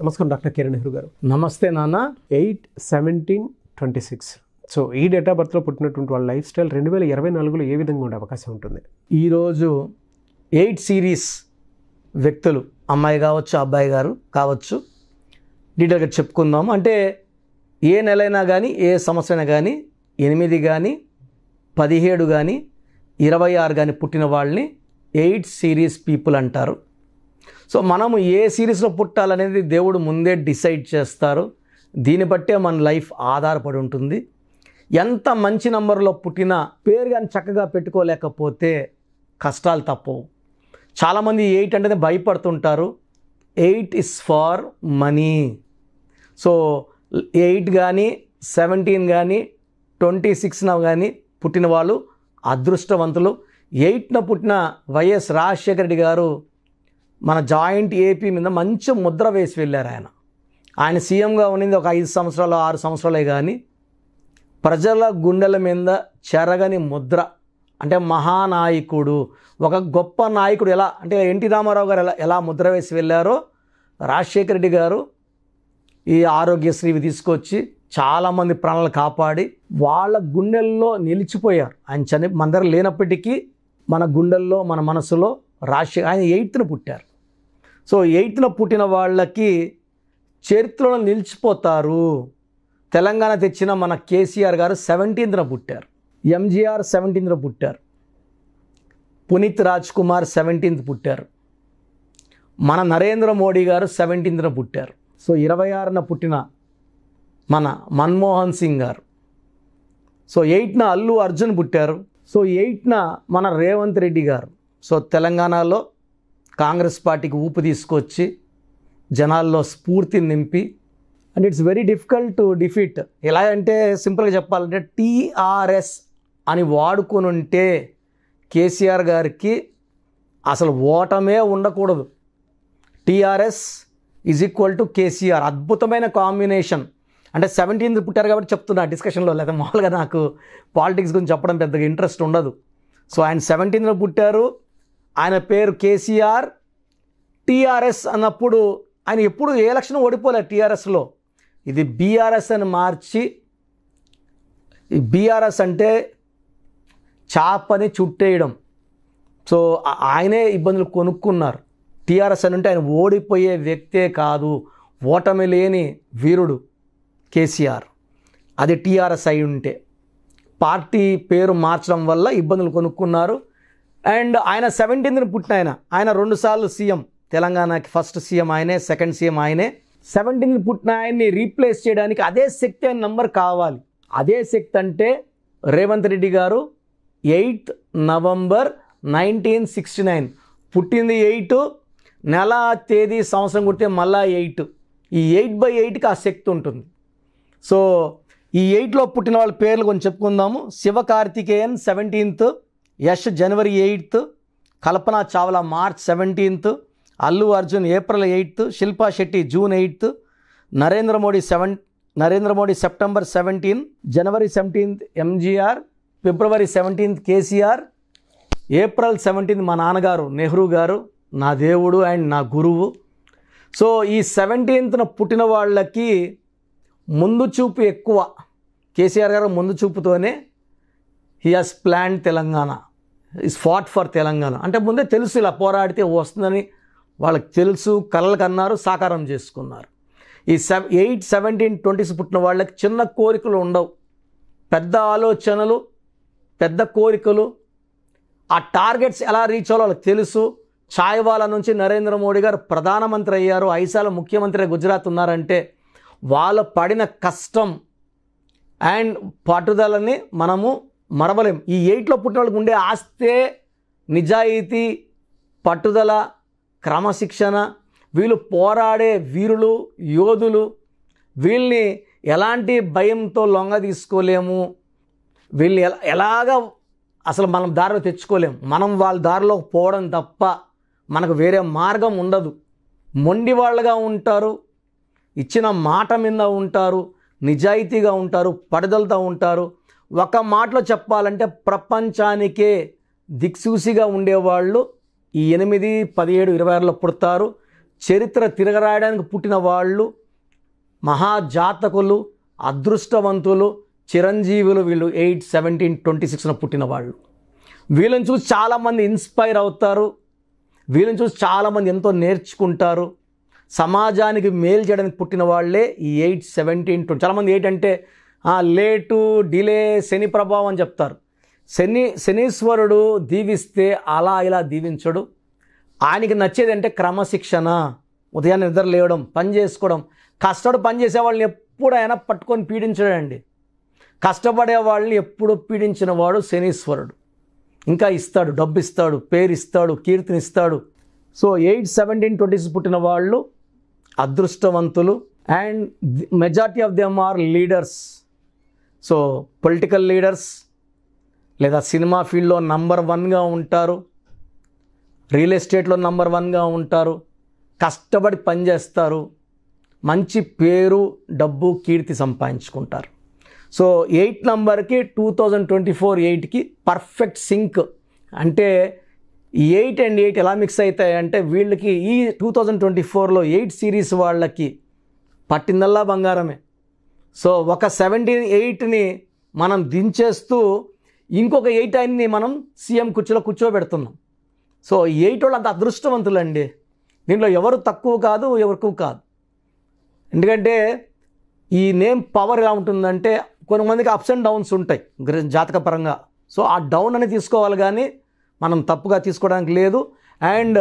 నమస్కారం డాక్టర్ కిరణ్ నెహ్రూ గారు. నమస్తే నాన్న. 8/17/26. సో ఈ డేట్ ఆఫ్ బర్త్లో పుట్టినటువంటి వాళ్ళ లైఫ్ స్టైల్ 2024లో ఏ విధంగా ఉండే అవకాశం ఉంటుంది? ఈరోజు 8 సిరీస్ వ్యక్తులు, అమ్మాయి కావచ్చు అబ్బాయి గారు కావచ్చు, డీటెయిల్గా చెప్పుకుందాము. అంటే ఏ నెలైనా కానీ ఏ సంవత్సరం కానీ 8 కానీ 17 కానీ 26 కానీ పుట్టిన వాళ్ళని 8 సిరీస్ పీపుల్ అంటారు. సో మనము ఏ సిరీస్లో పుట్టాలనేది దేవుడు ముందే డిసైడ్ చేస్తారు. దీన్ని బట్టే మన లైఫ్ ఆధారపడి ఉంటుంది. ఎంత మంచి నంబర్లో పుట్టినా పేరు కానీ చక్కగా పెట్టుకోలేకపోతే కష్టాలు తప్పవు. చాలామంది 8 అంటేనే భయపడుతుంటారు. 8 ఇస్ ఫార్ మనీ. సో 8 కానీ 17 కానీ 26న కానీ పుట్టిన వాళ్ళు అదృష్టవంతులు. 8న పుట్టిన వైఎస్ రాజశేఖర రెడ్డి గారు మన జాయింట్ ఏపీ మీద మంచి ముద్ర వేసి వెళ్ళారు. ఆయన సీఎంగా ఉన్నది ఒక 5 సంవత్సరాలు 6 సంవత్సరాలే కానీ ప్రజల గుండెల మీద చెరగని ముద్ర. అంటే మహానాయకుడు, ఒక గొప్ప నాయకుడు ఎలా అంటే ఎన్టీ రామారావు గారు ఎలా ముద్ర వేసి వెళ్ళారో రాజశేఖర రెడ్డి గారు ఈ ఆరోగ్యశ్రీవి తీసుకొచ్చి చాలామంది ప్రాణాలు కాపాడి వాళ్ళ గుండెల్లో నిలిచిపోయారు. ఆయన మన దగ్గర లేనప్పటికీ మన గుండెల్లో మన మనసులో ఆయన 8న పుట్టారు. సో 8న పుట్టిన వాళ్ళకి చరిత్రలో నిలిచిపోతారు. తెలంగాణ తెచ్చిన మన కేసీఆర్ గారు 17న పుట్టారు. ఎంజీఆర్ 17న పుట్టారు. పునీత్ రాజ్ కుమార్ 17th పుట్టారు. మన నరేంద్ర మోడీ గారు 17న పుట్టారు. సో 26న పుట్టిన మన మన్మోహన్ సింగ్ గారు. సో 8న అల్లు అర్జున్ పుట్టారు. సో 8న మన రేవంత్ రెడ్డి గారు. సో తెలంగాణలో కాంగ్రెస్ పార్టీకి ఊపు తీసుకొచ్చి జనాల్లో స్ఫూర్తిని నింపి, and it's very difficult to defeat. ఎలా అంటే సింపుల్గా చెప్పాలంటే టీఆర్ఎస్ అని వాడుకొని ఉంటే కేసీఆర్ గారికి అసలు ఓటమే ఉండకూడదు. TRS is equal to KCR. అద్భుతమైన కాంబినేషన్. అంటే 17th పుట్టారు కాబట్టి చెప్తున్నా డిస్కషన్లో, లేదా మామూలుగా నాకు పాలిటిక్స్ గురించి చెప్పడం పెద్దగా ఇంట్రెస్ట్ ఉండదు. సో ఆయన 17th పుట్టారు. ఆయన పేరు కేసీఆర్. టీఆర్ఎస్ అన్నప్పుడు ఆయన ఎప్పుడు ఏ ఎలక్షన్ ఓడిపోలేదు టీఆర్ఎస్లో. ఇది బీఆర్ఎస్ అని మార్చి, ఈ బీఆర్ఎస్ అంటే చాపని చుట్టేయడం. సో ఆయనే ఇబ్బందులు కొనుక్కున్నారు. టీఆర్ఎస్ అని అంటే ఆయన ఓడిపోయే వ్యక్తే కాదు, ఓటమి లేని వీరుడు కేసీఆర్. అది టీఆర్ఎస్ అయి ఉంటే పార్టీ పేరు మార్చడం వల్ల ఇబ్బందులు కొనుక్కున్నారు. అండ్ ఆయన 17th పుట్టిన ఆయన 2 సార్లు సీఎం. తెలంగాణకి ఫస్ట్ సీఎం ఆయనే, సెకండ్ సీఎం ఆయనే. 17th పుట్టిన ఆయన్ని రీప్లేస్ చేయడానికి అదే శక్తి అనే నంబర్ కావాలి. అదే శక్తి అంటే రేవంత్ రెడ్డి గారు 8th November 1969 పుట్టింది. 8 నెల తేదీ సంవత్సరం కుడితే మళ్ళా 8. ఈ 8/8కి ఆ శక్తి ఉంటుంది. సో ఈ 8లో పుట్టిన వాళ్ళ పేర్లు కొంచెం చెప్పుకుందాము. Sivakarthikeyan 17th, Yash January 8th, Kalpana Chawla March 17th, Allu Arjun April 8th, Shilpa Shetty June 8th, Narendra Modi September 17, January 17th MGR, February 17th KCR, April 17th మా నాన్నగారు నెహ్రూ గారు, నా దేవుడు అండ్ నా గురువు. సో ఈ 17th పుట్టిన వాళ్ళకి ముందు చూపు ఎక్కువ. కేసీఆర్ గారు ముందు చూపుతోనే he has plan Telangana, is fought for Telangana. అంటే ముందే తెలుసు ఇలా పోరాడితే వస్తుందని వాళ్ళకి తెలుసు, కలలు కన్నారు, సాకారం చేసుకున్నారు. ఈ 8, 17, 20 పుట్టిన వాళ్ళకి చిన్న కోరికలు ఉండవు, పెద్ద ఆలోచనలు, పెద్ద కోరికలు. ఆ టార్గెట్స్ ఎలా రీచ్ అవ్వాలో వాళ్ళకి తెలుసు. ఛాయ్వాలా నుంచి నరేంద్ర మోడీ గారు ప్రధానమంత్రి అయ్యారు, 5 సార్లు ముఖ్యమంత్రి గుజరాత్ ఉన్నారంటే వాళ్ళు పడిన కష్టం అండ్ పట్టుదలని మనము మరవలేం. ఈ 8లో పుట్టిన వాళ్ళకి ఉండే ఆస్తే నిజాయితీ, పట్టుదల, క్రమశిక్షణ. వీళ్ళు పోరాడే వీరులు, యోధులు. వీళ్ళని ఎలాంటి భయంతో లొంగ తీసుకోలేము. వీళ్ళని ఎలాగా అసలు మనం దారిలో తెచ్చుకోలేము. మనం వాళ్ళ దారిలో పోవడం తప్ప మనకు వేరే మార్గం ఉండదు. మొండి వాళ్ళగా ఉంటారు, ఇచ్చిన మాట మీద ఉంటారు, నిజాయితీగా ఉంటారు, పట్టుదలతో ఉంటారు. ఒక మాటలో చెప్పాలంటే ప్రపంచానికే దిక్సూసిగా ఉండేవాళ్ళు ఈ 8, 17, 26లో పుడతారు. చరిత్ర తిరగరాయడానికి పుట్టిన వాళ్ళు, మహాజాతకులు, అదృష్టవంతులు, చిరంజీవులు వీళ్ళు 8, 17, 26న పుట్టిన వాళ్ళు. వీళ్ళని చూసి చాలామంది ఇన్స్పైర్ అవుతారు, వీళ్ళని చూసి చాలామంది ఎంతో నేర్చుకుంటారు. సమాజానికి మేలు చేయడానికి పుట్టిన వాళ్ళే ఈ 8, 17, 20. చాలామంది 8 అంటే లేటు, డిలే, శని ప్రభావం అని చెప్తారు. శనీశ్వరుడు దీవిస్తే అలా ఇలా దీవించడు. ఆయనకి నచ్చేది అంటే క్రమశిక్షణ, ఉదయాన్నే నిద్ర లేవడం, పని చేసుకోవడం. కష్టపడి పని చేసే వాళ్ళని ఎప్పుడైనా పట్టుకొని పీడించడండి. కష్టపడే వాళ్ళని ఎప్పుడు పీడించిన వాడు శనీశ్వరుడు. ఇంకా ఇస్తాడు, డబ్బు ఇస్తాడు, పేరు ఇస్తాడు, కీర్తిని ఇస్తాడు. సో 8, 17, 20 పుట్టిన వాళ్ళు అదృష్టవంతులు. And majority of them are leaders. So political leaders లేదా సినిమా ఫీల్డ్లో నంబర్ 1గా ఉంటారు, రియల్ ఎస్టేట్లో నంబర్ 1గా ఉంటారు, కష్టపడి పనిచేస్తారు, మంచి పేరు, డబ్బు, కీర్తి సంపాదించుకుంటారు. సో 8 నంబర్కి 2024 8కి పర్ఫెక్ట్ సింక్. అంటే 8 and 8 ఎలా మిక్స్ అవుతాయి అంటే వీళ్ళకి ఈ 2024లో 8 సిరీస్ వాళ్ళకి పట్టిందల్లా బంగారమే. సో ఒక 78ని మనం దించేస్తూ ఇంకొక 8ని మనం సీఎం కుర్చీలో కూర్చోబెడుతున్నాం. సో 8 వాళ్ళు అంత అదృష్టవంతులండి. దీంట్లో ఎవరు తక్కువ కాదు, ఎవరు ఎక్కువ కాదు. ఎందుకంటే ఈ నేమ్ పవర్ ఎలా ఉంటుందంటే కొంతమందికి అప్స్ అండ్ డౌన్స్ ఉంటాయి జాతకపరంగా. సో ఆ డౌన్ అని తీసుకోవాలి కానీ మనం తప్పుగా తీసుకోవడానికి లేదు. అండ్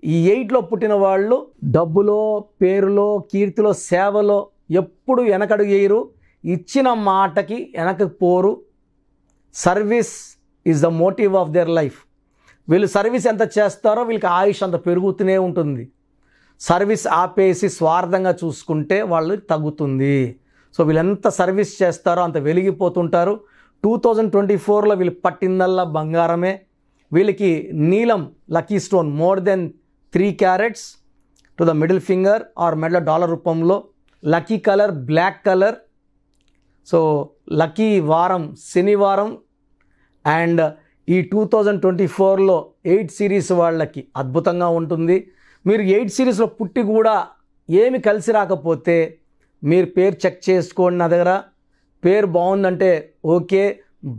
ఈ 8లో పుట్టిన వాళ్ళు డబ్బులో, పేరులో, కీర్తిలో, సేవలో ఎప్పుడు వెనకడుగు వేయరు, ఇచ్చిన మాటకి వెనక్కి పోరు. Service is the motive of their life. వీళ్ళు సర్వీస్ ఎంత చేస్తారో వీళ్ళకి ఆయుష్ అంత పెరుగుతూనే ఉంటుంది. సర్వీస్ ఆపేసి స్వార్థంగా చూసుకుంటే వాళ్ళు తగ్గుతుంది. సో వీళ్ళు ఎంత సర్వీస్ చేస్తారో అంత వెలిగిపోతుంటారు. 2024లో వీళ్ళు పట్టిందల్లా బంగారమే. వీళ్ళకి నీలం lucky stone more than 3 carats to the middle finger or మెడల డాలర్ రూపంలో. Lucky colour black colour. So lucky వారం శనివారం. అండ్ ఈ 2024లో 8 సిరీస్ వాళ్ళకి అద్భుతంగా ఉంటుంది. మీరు 8 సిరీస్లో పుట్టి కూడా ఏమి కలిసి రాకపోతే మీరు పేరు చెక్ చేసుకోండి. నా దగ్గర పేరు బాగుందంటే ఓకే,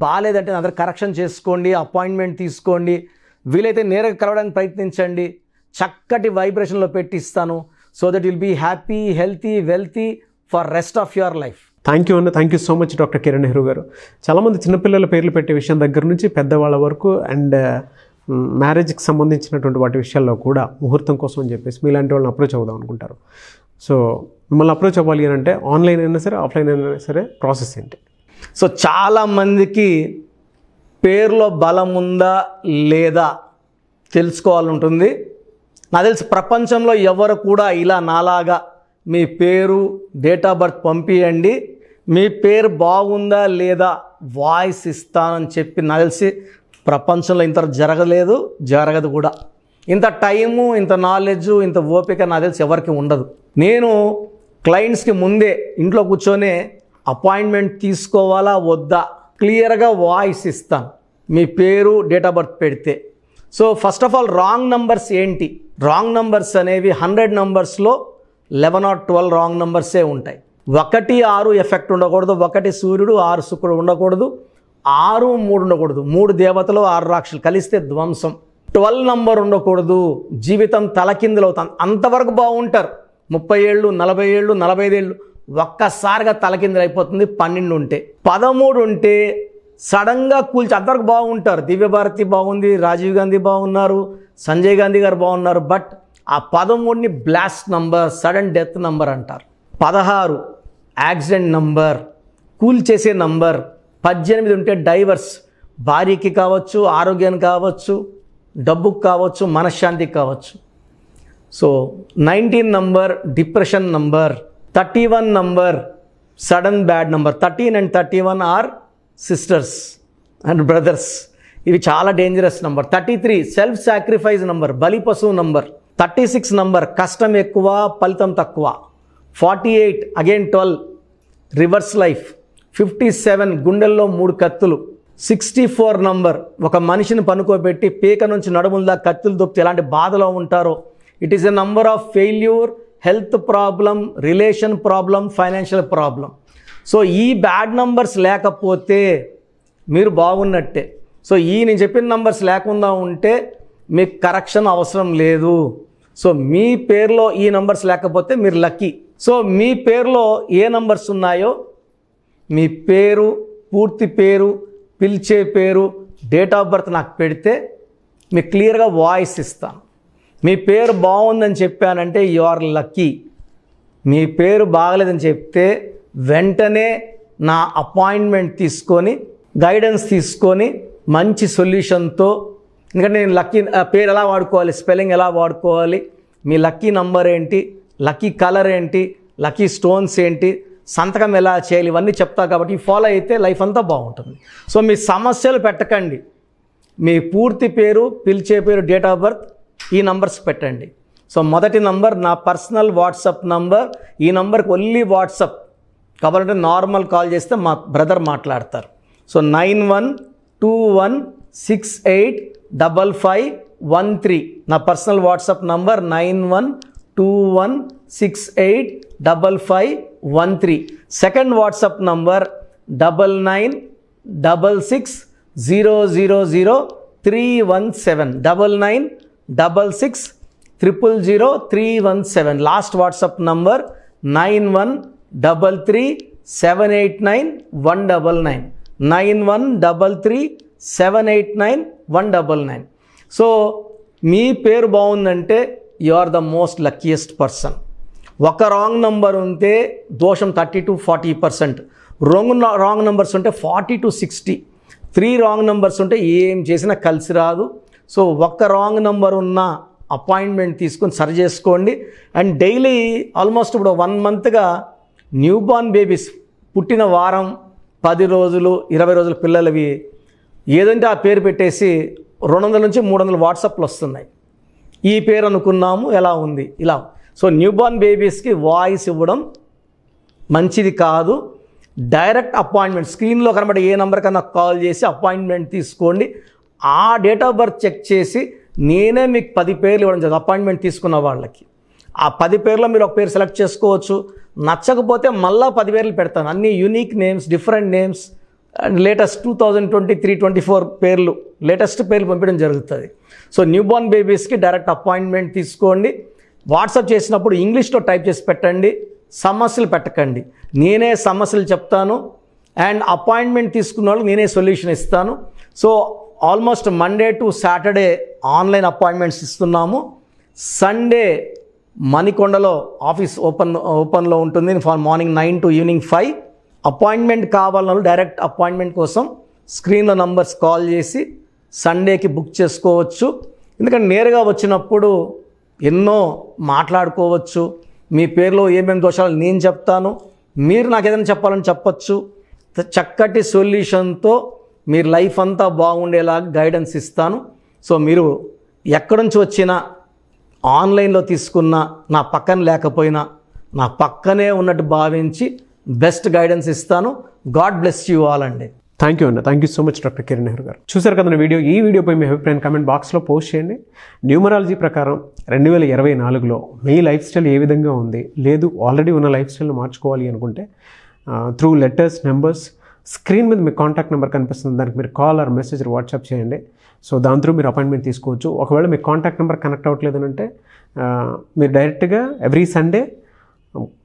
బాగాలేదంటే నా దగ్గర కరెక్షన్ చేసుకోండి, అపాయింట్మెంట్ తీసుకోండి. వీలైతే నేరుగా కలవడానికి ప్రయత్నించండి. చక్కటి వైబ్రేషన్లో పెట్టిస్తాను. So that will be happy, healthy, wealthy for rest of your life. Thank you అన్న. Thank you so much doctor Kiran Nehru గారు. చాలామంది చిన్నపిల్లల పేర్లు పెట్టే విషయం దగ్గర నుంచి పెద్దవాళ్ళ వరకు అండ్ మ్యారేజ్కి సంబంధించినటువంటి వాటి విషయాల్లో కూడా ముహూర్తం కోసం అని చెప్పేసి మీలాంటి వాళ్ళని అప్రోచ్ అవుదాం అనుకుంటారు. సో మిమ్మల్ని అప్రోచ్ అవ్వాలి అని అంటే ఆన్లైన్ అయినా సరే, ఆఫ్లైన్ అయినా సరే ప్రాసెస్ ఏంటి? సో చాలామందికి పేరులో బలం ఉందా లేదా తెలుసుకోవాలని ఉంటుంది. నాకు తెలిసి ప్రపంచంలో ఎవరు కూడా ఇలా నాలాగా మీ పేరు, డేట్ ఆఫ్ బర్త్ పంపియండి, మీ పేరు బాగుందా లేదా వాయిస్ ఇస్తానని చెప్పి నాకు తెలిసి ప్రపంచంలో ఇంత జరగదు కూడా. ఇంత టైము, ఇంత నాలెడ్జు, ఇంత ఓపిక నాకు తెలిసి ఎవరికి ఉండదు. నేను క్లయింట్స్కి ముందే ఇంట్లో కూర్చొని అపాయింట్మెంట్ తీసుకోవాలా వద్దా క్లియర్గా వాయిస్ ఇస్తాను మీ పేరు, డేట్ ఆఫ్ బర్త్ పెడితే. So first of all wrong numbers ఏంటి? రాంగ్ నంబర్స్ అనేవి 100 నంబర్స్లో 11 or 12 రాంగ్ నంబర్సే ఉంటాయి. 1, 6 ఎఫెక్ట్ ఉండకూడదు. 1 సూర్యుడు, 6 శుక్రుడు ఉండకూడదు. 6, 3 ఉండకూడదు. 3 దేవతలు, 6 రాక్షసులు కలిస్తే ధ్వంసం. 12 నంబర్ ఉండకూడదు. జీవితం తలకిందులు అవుతాం. అంతవరకు బాగుంటారు. 30 ఏళ్ళు, 40 ఏళ్ళు, 45 ఏళ్ళు ఒక్కసారిగా తలకిందులు అయిపోతుంది 12 ఉంటే. 13 ఉంటే సడన్గా కూల్చి అంతవరకు బాగుంటారు. దివ్యభారతి బాగుంది, రాజీవ్ గాంధీ బాగున్నారు, సంజయ్ గాంధీ గారు బాగున్నారు. బట్ ఆ 13ని blast number, sudden death number అంటారు. 16 యాక్సిడెంట్ నంబర్, కూల్ చేసే నంబర్. 18 ఉంటే డైవర్స్, భార్యకి కావచ్చు, ఆరోగ్యానికి కావచ్చు, డబ్బుకు కావచ్చు, మనశ్శాంతికి కావచ్చు. So 19 number depression number. 31 number sudden bad number. 13 and 31 are sisters and brothers. ఇవి చాలా dangerous number. 33 self sacrifice number, బలి పశువు నంబర్. 36 నంబర్ కష్టం ఎక్కువ, ఫలితం తక్కువ. 48 అగైన్ 12 రివర్స్ లైఫ్. 57 గుండెల్లో 3 కత్తులు. 64 నంబర్ ఒక మనిషిని పనుకోబెట్టి పీక నుంచి నడుముల దాకా కత్తులు దొప్పితే ఎలాంటి బాధలో ఉంటారో it is a number of failure, health problem, relation problem, financial problem. So ఈ బ్యాడ్ నంబర్స్ లేకపోతే మీరు బాగున్నట్టే. సో నేను చెప్పిన నంబర్స్ లేకుండా ఉంటే మీకు కరెక్షన్ అవసరం లేదు. సో మీ పేరులో ఈ నంబర్స్ లేకపోతే మీరు లక్కీ. సో మీ పేరులో ఏ నంబర్స్ ఉన్నాయో మీ పేరు, పూర్తి పేరు, పిలిచే పేరు, డేట్ ఆఫ్ బర్త్ నాకు పెడితే మీకు క్లియర్గా వాయిస్ ఇస్తాను. మీ పేరు బాగుందని చెప్పానంటే యు ఆర్ లక్కీ. మీ పేరు బాగలేదని చెప్తే వెంటనే నా అపాయింట్మెంట్ తీసుకొని గైడెన్స్ తీసుకొని మంచి సొల్యూషన్తో, ఎందుకంటే నేను లక్కీ పేరు ఎలా వాడుకోవాలి, స్పెల్లింగ్ ఎలా వాడుకోవాలి, మీ లక్కీ నంబర్ ఏంటి, లక్కీ కలర్ ఏంటి, లక్కీ స్టోన్స్ ఏంటి, సంతకం ఎలా చేయాలి, ఇవన్నీ చెప్తా కాబట్టి ఫాలో అయితే లైఫ్ అంతా బాగుంటుంది. సో మీ సమస్యలు పెట్టకండి. మీ పూర్తి పేరు, పిలిచే పేరు, డేట్ ఆఫ్ బర్త్, ఈ నంబర్స్ పెట్టండి. సో మొదటి నంబర్ నా పర్సనల్ వాట్సాప్ నంబర్. ఈ నంబర్కి ఓన్లీ వాట్సాప్, కావాలంటే నార్మల్ కాల్ చేస్తే మా బ్రదర్ మాట్లాడతారు. సో 9121685513 నా personal WhatsApp number 9121685513. Second WhatsApp number 9966000317 9966000317. Last WhatsApp number 9133789199 9133789199. So మీ పేరు బాగుందంటే you are the most luckiest person. ఒక రాంగ్ నంబర్ ఉంటే దోషం 30 to 40%, రాంగ్ నెంబర్స్ ఉంటే 40 to 60, 3 రాంగ్ నెంబర్స్ ఉంటే ఏం చేసినా కలిసి రాదు. సో ఒక్క రాంగ్ నెంబర్ ఉన్న అపాయింట్మెంట్ తీసుకొని సరి చేసుకోండి. అండ్ డైలీ ఆల్మోస్ట్ ఇప్పుడు 1 మంత్గా న్యూ బార్న్ బేబీస్ పుట్టిన వారం, 10 రోజులు, 20 రోజుల పిల్లలవి ఏదంటే ఆ పేరు పెట్టేసి 200 నుంచి 300 వాట్సాప్లు వస్తున్నాయి. ఈ పేరు అనుకున్నాము, ఎలా ఉంది ఇలా. సో న్యూ బార్న్ బేబీస్కి వాయిస్ ఇవ్వడం మంచిది కాదు. డైరెక్ట్ అపాయింట్మెంట్ స్క్రీన్లో కనబడే ఏ నెంబర్ కన్నా కాల్ చేసి అపాయింట్మెంట్ తీసుకోండి. ఆ డేట్ ఆఫ్ బర్త్ చెక్ చేసి నేనే మీకు 10 పేర్లు ఇవ్వడం జరుగుతుంది అపాయింట్మెంట్ తీసుకున్న వాళ్ళకి. ఆ 10 పేర్లో మీరు ఒక పేరు సెలెక్ట్ చేసుకోవచ్చు. నచ్చకపోతే మళ్ళీ 10 పేర్లు పెడతాను, అన్ని unique names, different names and latest 2023-24 పేర్లు, లేటెస్ట్ పేర్లు పంపించడం జరుగుతుంది. సో న్యూ బార్న్ బేబీస్కి డైరెక్ట్ అపాయింట్మెంట్ తీసుకోండి. వాట్సాప్ చేసినప్పుడు ఇంగ్లీష్లో టైప్ చేసి పెట్టండి, సమస్యలు పెట్టకండి. నేనే సమస్యలు చెప్తాను అండ్ అపాయింట్మెంట్ తీసుకున్న వాళ్ళకి నేనే సొల్యూషన్ ఇస్తాను. So almost Monday to Saturday online appointments ఇస్తున్నాము. సండే మణికొండలో ఆఫీస్ ఓపెన్లో ఉంటుంది మార్నింగ్ 9 to ఈవినింగ్ 5. అపాయింట్మెంట్ కావాలన్న డైరెక్ట్ అపాయింట్మెంట్ కోసం స్క్రీన్లో నంబర్స్ కాల్ చేసి సండేకి బుక్ చేసుకోవచ్చు. ఎందుకంటే నేరుగా వచ్చినప్పుడు ఎన్నో మాట్లాడుకోవచ్చు. మీ పేరులో ఏమేమి దోషాలు నేను చెప్తాను, మీరు నాకు ఏదైనా చెప్పాలని చెప్పచ్చు. చక్కటి సొల్యూషన్తో మీరు లైఫ్ అంతా బాగుండేలాగా గైడెన్స్ ఇస్తాను. సో మీరు ఎక్కడి నుంచి వచ్చినా, ఆన్లైన్లో తీసుకున్నా, నా పక్కన లేకపోయినా నా పక్కనే ఉన్నట్టు భావించి బెస్ట్ గైడెన్స్ ఇస్తాను. గాడ్ బ్లెస్ యూ ఆల్ అండి. థ్యాంక్ యూ అన్న. Thank you so much doctor Kiran Nehru గారు. చూసారు కదా వీడియో. ఈ వీడియోపై మీ అభిప్రాయం కామెంట్ బాక్స్లో పోస్ట్ చేయండి. న్యూమరాలజీ ప్రకారం 2024లో మీ లైఫ్ స్టైల్ ఏ విధంగా ఉంది, లేదు ఆల్రెడీ ఉన్న లైఫ్ స్టైల్ని మార్చుకోవాలి అనుకుంటే త్రూ లెటర్స్, నెంబర్స్, స్క్రీన్ మీద మీ కాంటాక్ట్ నెంబర్ కనిపిస్తుంది, దానికి మీరు కాల్ ఆర్ మెసేజ్ వాట్సాప్ చేయండి. సో దాని త్రూ మీరు అపాయింట్మెంట్ తీసుకోవచ్చు. ఒకవేళ మీ కాంటాక్ట్ నెంబర్ కనెక్ట్ అవ్వట్లేదనంటే మీరు డైరెక్ట్గా ఎవ్రీ సండే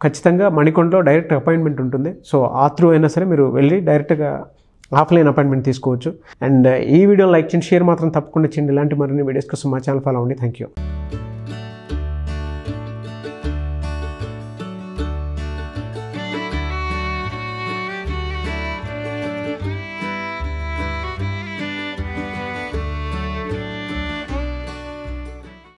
ఖచ్చితంగా మణికొండలో డైరెక్ట్ అపాయింట్మెంట్ ఉంటుంది. సో ఆ త్రూ అయినా సరే మీరు వెళ్ళి డైరెక్ట్గా ఆఫ్లైన్ అపాయింట్మెంట్ తీసుకోవచ్చు. అండ్ ఈ వీడియోని లైక్ చేయండి, షేర్ మాత్రం తప్పకుండా చేయండి. ఇలాంటి మరిన్ని వీడియోస్ కోసం మా ఛానల్ ఫాలో అవ్వండి. Thank you.